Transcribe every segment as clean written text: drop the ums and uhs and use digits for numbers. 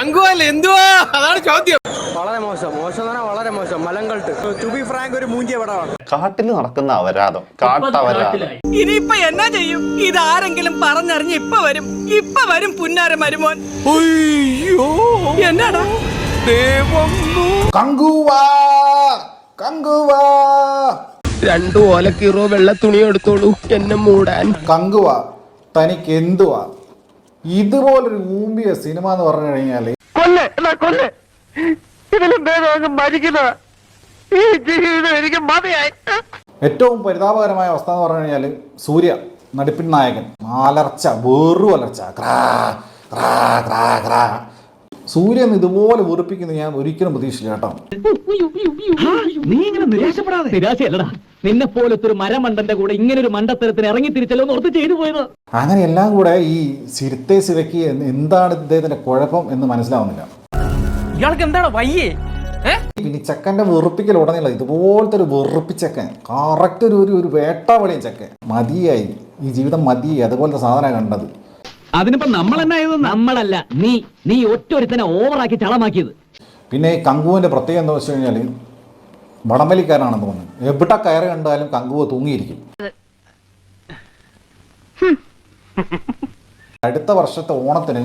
കങ്കുവല്ല എന്തുവാ അതാണ് ചോദ്യം. വളരെ മോശം വളരെ മോശം. മലങ്കൾട്ട് ടു ബി ഫ്രാങ്ക് ഒരു മൂഞ്ചിയ പടമാണ്. കാട്ടിൽ നടക്കുന്ന അപരാധം, കാട്ടപരാധം. ഇനിയിപ്പൊ എന്നാ ചെയ്യും? ഇതാരെങ്കിലും പറഞ്ഞറിഞ്ഞ് ഇപ്പൊ വരും പുന്നാര മരുമോൻ. അയ്യോ എന്നാടാ കങ്കുവാ കങ്കുവാ 2 ഓലക്കീറോ വെള്ള തുണി എടുത്തോളൂ എന്നെ മൂടാൻ. കങ്കുവാ തനിക്ക് എന്തുവാ? ഇതുപോലൊരു ഊമ്പിയ സിനിമ എന്ന് പറഞ്ഞു കഴിഞ്ഞാല് ഏറ്റവും പരിതാപകരമായ അവസ്ഥ എന്ന് പറഞ്ഞു കഴിഞ്ഞാല് സൂര്യ നടിപ്പിൻ നായകൻ അലർച്ച, വെറു അലർച്ച, സൂര്യൻ ഇതുപോലെ വെറുപ്പിക്കുന്നത് ഞാൻ ഒരിക്കലും പ്രതീക്ഷിച്ചില്ല കേട്ടോ. നീ ഇങ്ങനെ നിരാശയല്ലടാ. നിന്നെ പോലത്തെ ഒരു മരമണ്ടന്റെ കൂടെ ഇങ്ങനെ ഒരു മണ്ടത്തരത്തിന് ഇറങ്ങി തിരിച്ചല്ലോ ഓർത്ത് ചെയ്തു പോയത്. അങ്ങനെ എല്ലാം കൂടെ ഈ സിരത്തെ ശിവയ്ക്ക് എന്താണ് ഇദ്ദേഹത്തിന്റെ കുഴപ്പം എന്ന് മനസ്സിലാവുന്നില്ല. ഇയാൾക്ക് എന്താണ് വയ്യേ? പിന്നെ ചെക്കന്റെ വെറുപ്പിക്കൽ ഉടനെയുള്ള ഇതുപോലത്തെ ഒരു വെറുപ്പിച്ചക്കൻ, കറക്റ്റ് ഒരു വേട്ടാവളിയും ചെക്കൻ. മതിയായി, ഈ ജീവിതം മതിയായി, അതുപോലത്തെ സാധനം കണ്ടത്. അതിനിപ്പോ നമ്മളല്ല, നീ ഒറ്റൊരുത്തനെ ഓവറാക്കി ചളമാക്കിയത്. പിന്നെ ഈ കങ്കുവിന്റെ പ്രത്യേകത എന്താ വെച്ച് കഴിഞ്ഞാൽ വടംവലിക്കാരനാണെന്ന് തോന്നുന്നു. എവിടെ കയറി കണ്ടാലും കങ്കുവ തൂങ്ങിയിരിക്കും. അടുത്ത വർഷത്തെ ഓണത്തിന്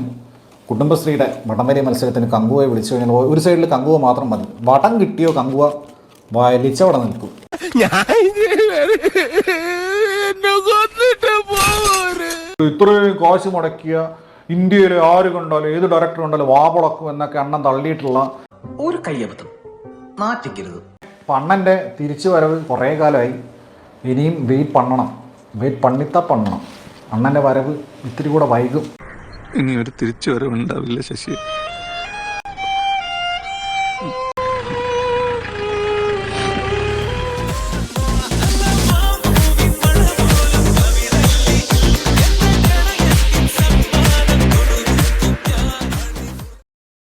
കുടുംബശ്രീയുടെ വടംവലി മത്സരത്തിന് കങ്കുവയെ വിളിച്ചു കഴിഞ്ഞാൽ ഒരു സൈഡിൽ കങ്കുവ മാത്രം മതി. വടം കിട്ടിയോ കങ്കുവ വലിച്ചവിടെ നിൽക്കും. ഇത്രയും കാശ് മുടക്കിയ ഇന്ത്യയിലെ ആര് കണ്ടാലും ഏത് ഡയറക്ടർ കണ്ടാലും വാപളക്കും എന്നൊക്കെ അണ്ണൻ തള്ളിയിട്ടുള്ള ഒരു കയ്യബദ്ധം നാറ്റിക്കരുത്. അണ്ണൻ്റെ തിരിച്ചു വരവ് കുറേ കാലമായി. ഇനിയും വെയിറ്റ് പണ്ണണം. അണ്ണൻ്റെ വരവ് ഇത്തിരി കൂടെ വൈകും. ഇനി ഒരു തിരിച്ചു വരവുണ്ടാവില്ല ശശി.